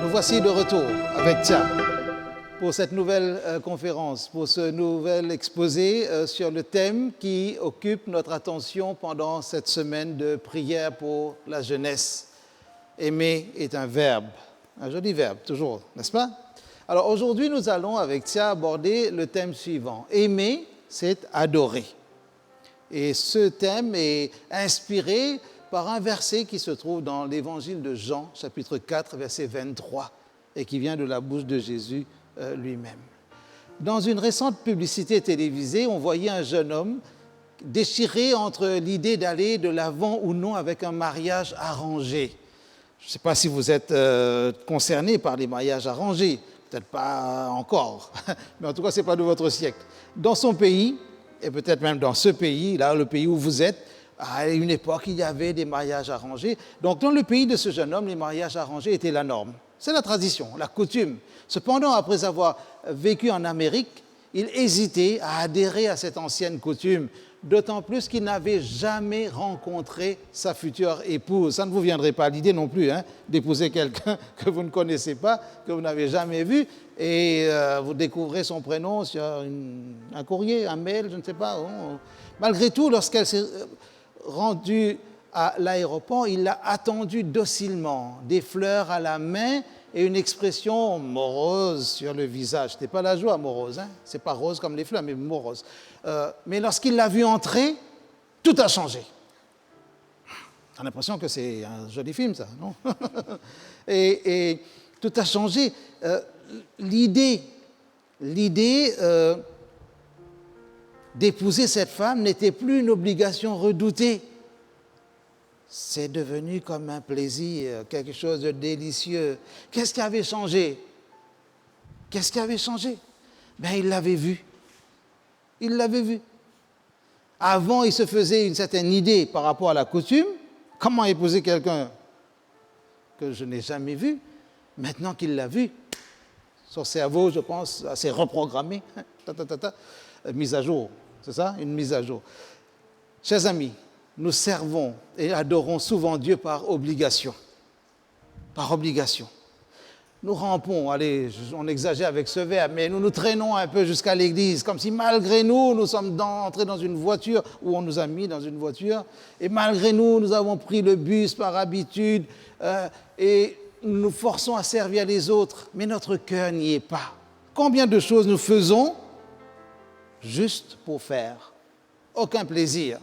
Nous voici de retour avec Tia pour cette nouvelle conférence, pour ce nouvel exposé sur le thème qui occupe notre attention pendant cette semaine de prière pour la jeunesse. Aimer est un verbe, un joli verbe toujours, n'est-ce pas? Alors aujourd'hui, nous allons avec Tia aborder le thème suivant. Aimer, c'est adorer. Et ce thème est inspiré par un verset qui se trouve dans l'évangile de Jean, chapitre 4, verset 23, et qui vient de la bouche de Jésus lui-même. Dans une récente publicité télévisée, on voyait un jeune homme déchiré entre l'idée d'aller de l'avant ou non avec un mariage arrangé. Je ne sais pas si vous êtes concerné par les mariages arrangés, peut-être pas encore, mais en tout cas, ce n'est pas de votre siècle. Dans son pays, et peut-être même dans ce pays, là, le pays où vous êtes, à une époque, il y avait des mariages arrangés. Donc, dans le pays de ce jeune homme, les mariages arrangés étaient la norme. C'est la tradition, la coutume. Cependant, après avoir vécu en Amérique, il hésitait à adhérer à cette ancienne coutume, d'autant plus qu'il n'avait jamais rencontré sa future épouse. Ça ne vous viendrait pas à l'idée non plus d'épouser quelqu'un que vous ne connaissez pas, que vous n'avez jamais vu, et vous découvrez son prénom sur un courrier, un mail, je ne sais pas. Malgré tout, lorsqu'elle s'est rendue à l'aéroport, il l'a attendue docilement, des fleurs à la main et une expression morose sur le visage. Ce n'était pas la joie morose, ce n'est pas rose comme les fleurs, mais morose. Mais lorsqu'il l'a vue entrer, tout a changé. On a l'impression que c'est un joli film, ça, non? et tout a changé. L'idée d'épouser cette femme n'était plus une obligation redoutée. C'est devenu comme un plaisir, quelque chose de délicieux. Qu'est-ce qui avait changé? Qu'est-ce qui avait changé? Ben, il l'avait vu. Il l'avait vu. Avant, il se faisait une certaine idée par rapport à la coutume. Comment épouser quelqu'un que je n'ai jamais vu? Maintenant qu'il l'a vu, son cerveau, je pense, s'est reprogrammé. Mise à jour, c'est ça? Une mise à jour. Chers amis, nous servons et adorons souvent Dieu par obligation. Par obligation. Nous rampons, allez, on exagère avec ce verbe, mais nous nous traînons un peu jusqu'à l'église, comme si malgré nous, nous sommes entrés dans une voiture, ou on nous a mis dans une voiture, et malgré nous, nous avons pris le bus par habitude, et nous nous forçons à servir les autres, mais notre cœur n'y est pas. Combien de choses nous faisons juste pour faire? Aucun plaisir.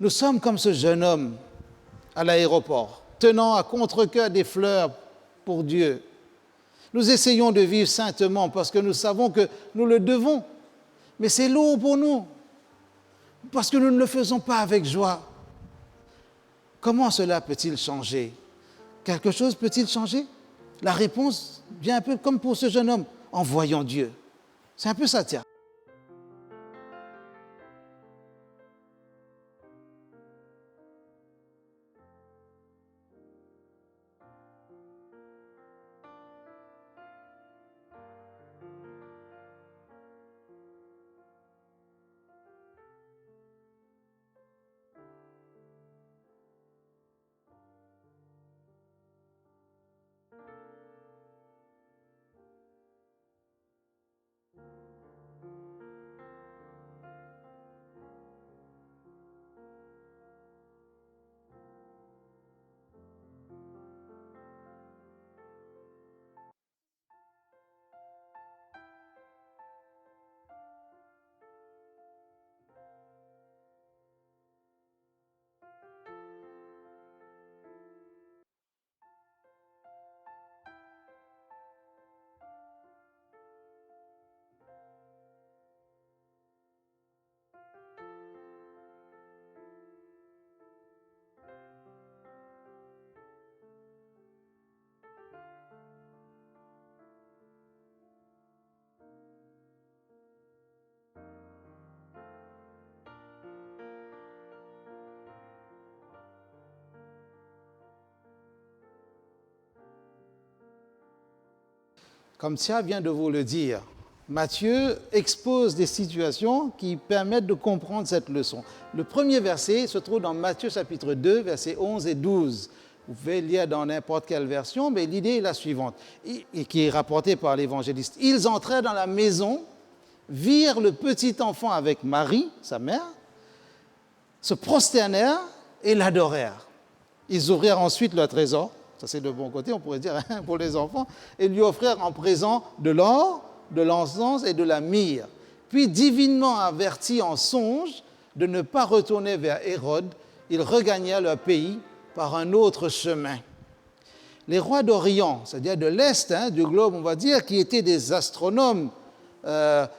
Nous sommes comme ce jeune homme à l'aéroport, tenant à contre-cœur des fleurs pour Dieu. Nous essayons de vivre saintement parce que nous savons que nous le devons. Mais c'est lourd pour nous, parce que nous ne le faisons pas avec joie. Comment cela peut-il changer? Quelque chose peut-il changer? La réponse vient un peu comme pour ce jeune homme, en voyant Dieu. C'est un peu ça, tiens. Comme Tia vient de vous le dire, Matthieu expose des situations qui permettent de comprendre cette leçon. Le premier verset se trouve dans Matthieu chapitre 2, versets 11 et 12. Vous pouvez lire dans n'importe quelle version, mais l'idée est la suivante, et qui est rapportée par l'évangéliste. Ils entrèrent dans la maison, virent le petit enfant avec Marie, sa mère, se prosternèrent et l'adorèrent. Ils ouvrirent ensuite leur trésor, ça c'est le bon côté, on pourrait dire, pour les enfants, et lui offrirent en présent de l'or, de l'encens et de la myrrhe. Puis, divinement avertis en songe de ne pas retourner vers Hérode, ils regagnèrent leur pays par un autre chemin. Les rois d'Orient, c'est-à-dire de l'Est du globe, on va dire, qui étaient des astronomes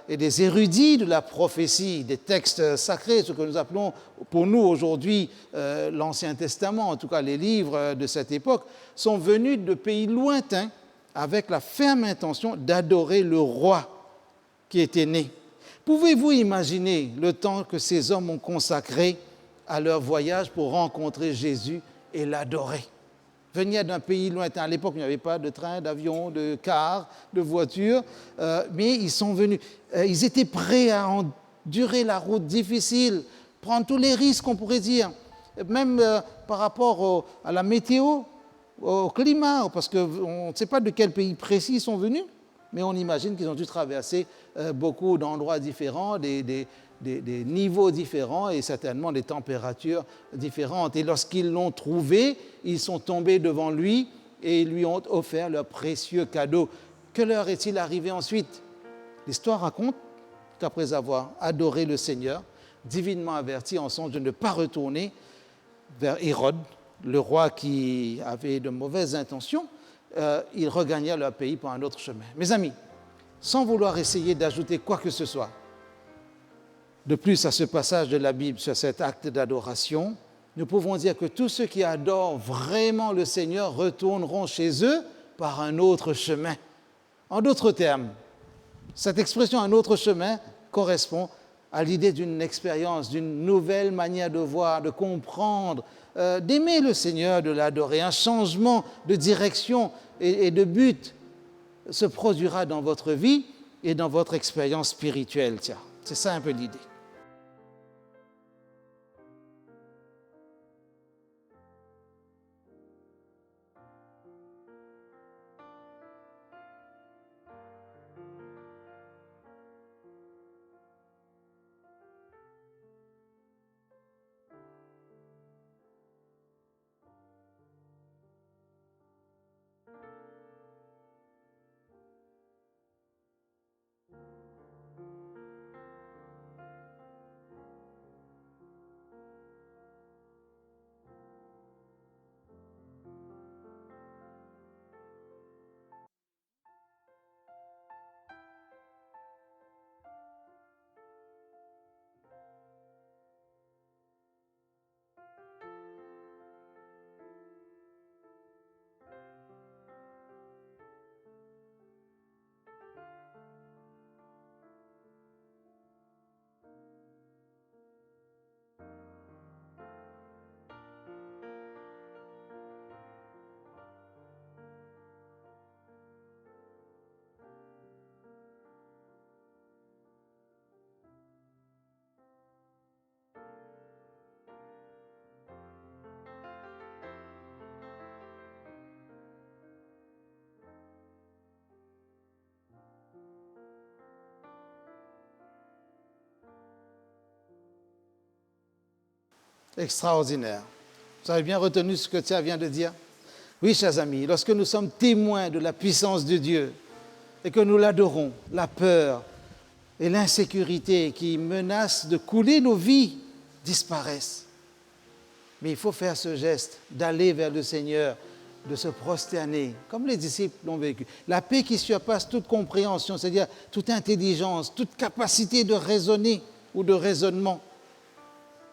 et des érudits de la prophétie, des textes sacrés, ce que nous appelons pour nous aujourd'hui l'Ancien Testament, en tout cas les livres de cette époque, sont venus de pays lointains avec la ferme intention d'adorer le roi qui était né. Pouvez-vous imaginer le temps que ces hommes ont consacré à leur voyage pour rencontrer Jésus et l'adorer? Venaient d'un pays lointain. À l'époque, il n'y avait pas de train, d'avion, de car, de voiture, mais ils sont venus. Ils étaient prêts à endurer la route difficile, prendre tous les risques, on pourrait dire, même par rapport à la météo, au climat, parce qu'on ne sait pas de quel pays précis ils sont venus, mais on imagine qu'ils ont dû traverser beaucoup d'endroits différents, des niveaux différents et certainement des températures différentes. Et lorsqu'ils l'ont trouvé, ils sont tombés devant lui et lui ont offert leur précieux cadeau. Que leur est-il arrivé ensuite? L'histoire raconte qu'après avoir adoré le Seigneur, divinement averti en songe de ne pas retourner vers Hérode, le roi qui avait de mauvaises intentions, ils regagnèrent leur pays par un autre chemin. Mes amis, sans vouloir essayer d'ajouter quoi que ce soit de plus à ce passage de la Bible sur cet acte d'adoration, nous pouvons dire que tous ceux qui adorent vraiment le Seigneur retourneront chez eux par un autre chemin. En d'autres termes, cette expression « un autre chemin » correspond à l'idée d'une expérience, d'une nouvelle manière de voir, de comprendre, d'aimer le Seigneur, de l'adorer. Un changement de direction et de but se produira dans votre vie et dans votre expérience spirituelle. Tiens, c'est ça un peu l'idée. Extraordinaire. Vous avez bien retenu ce que Tia vient de dire? Oui, chers amis, lorsque nous sommes témoins de la puissance de Dieu et que nous l'adorons, la peur et l'insécurité qui menacent de couler nos vies disparaissent. Mais il faut faire ce geste d'aller vers le Seigneur, de se prosterner, comme les disciples l'ont vécu. La paix qui surpasse toute compréhension, c'est-à-dire toute intelligence, toute capacité de raisonner ou de raisonnement.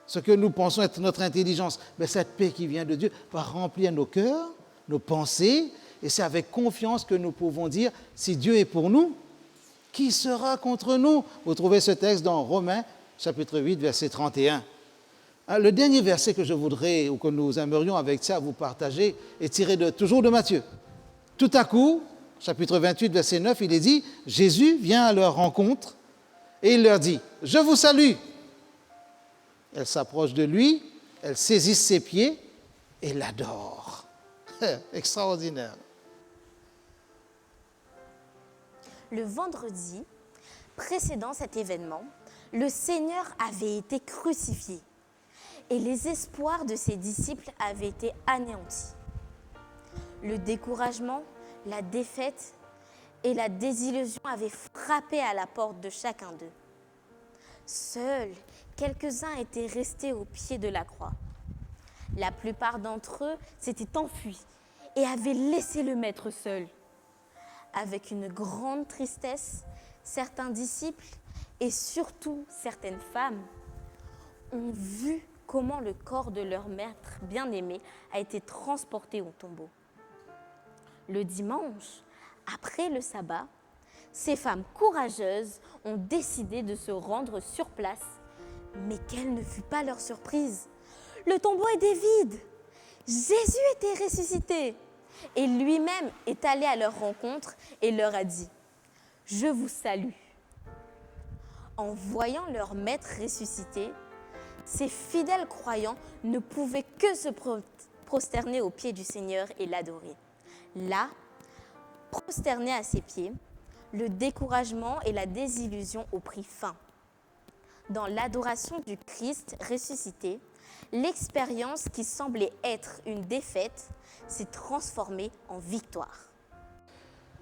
Ce que nous pensons être notre intelligence, mais cette paix qui vient de Dieu va remplir nos cœurs, nos pensées, et c'est avec confiance que nous pouvons dire, si Dieu est pour nous, qui sera contre nous? Vous trouvez ce texte dans Romains, chapitre 8, verset 31. Le dernier verset que je voudrais, ou que nous aimerions avec ça vous partager, est tiré toujours de Matthieu. Tout à coup, chapitre 28, verset 9, il est dit, Jésus vient à leur rencontre et il leur dit, « Je vous salue !» Elles s'approchent de lui, elles saisissent ses pieds et l'adorent. Extraordinaire. Le vendredi précédant cet événement, le Seigneur avait été crucifié et les espoirs de ses disciples avaient été anéantis. Le découragement, la défaite et la désillusion avaient frappé à la porte de chacun d'eux. Seuls quelques-uns étaient restés au pied de la croix. La plupart d'entre eux s'étaient enfuis et avaient laissé le Maître seul. Avec une grande tristesse, certains disciples et surtout certaines femmes ont vu comment le corps de leur Maître bien-aimé a été transporté au tombeau. Le dimanche, après le sabbat, ces femmes courageuses ont décidé de se rendre sur place. Mais quelle ne fut pas leur surprise! Le tombeau était vide. Jésus était ressuscité. Et lui-même est allé à leur rencontre et leur a dit « Je vous salue ». En voyant leur Maître ressuscité, ces fidèles croyants ne pouvaient que se prosterner aux pieds du Seigneur et l'adorer. Là, prosternés à ses pieds, le découragement et la désillusion ont pris fin. Dans l'adoration du Christ ressuscité, l'expérience qui semblait être une défaite s'est transformée en victoire.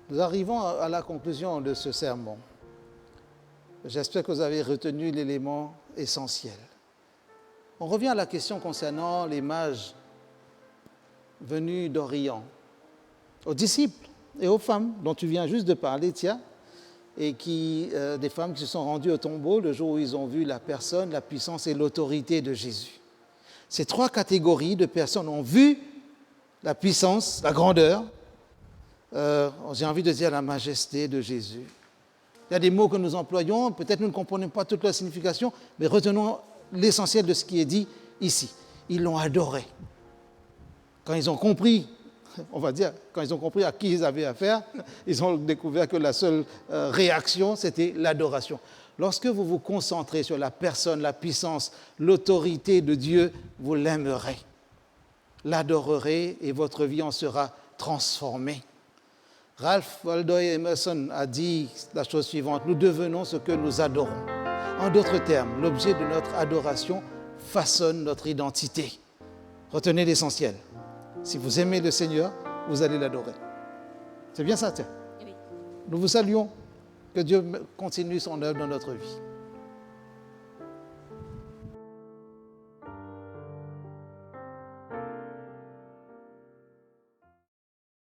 Nous arrivons à la conclusion de ce sermon. J'espère que vous avez retenu l'élément essentiel. On revient à la question concernant les mages venus d'Orient, aux disciples et aux femmes dont tu viens juste de parler, Tia, et des femmes qui se sont rendues au tombeau le jour où ils ont vu la personne, la puissance et l'autorité de Jésus. Ces trois catégories de personnes ont vu la puissance, la grandeur, j'ai envie de dire la majesté de Jésus. Il y a des mots que nous employons, peut-être nous ne comprenons pas toute leur signification, mais retenons l'essentiel de ce qui est dit ici. Ils l'ont adoré. Quand ils ont compris, on va dire, quand ils ont compris à qui ils avaient affaire, ils ont découvert que la seule réaction, c'était l'adoration. Lorsque vous vous concentrez sur la personne, la puissance, l'autorité de Dieu, vous l'aimerez, l'adorerez et votre vie en sera transformée. Ralph Waldo Emerson a dit la chose suivante, nous devenons ce que nous adorons. En d'autres termes, l'objet de notre adoration façonne notre identité. Retenez l'essentiel. Si vous aimez le Seigneur, vous allez l'adorer. C'est bien ça, tiens. Oui. Nous vous saluons. Que Dieu continue son œuvre dans notre vie.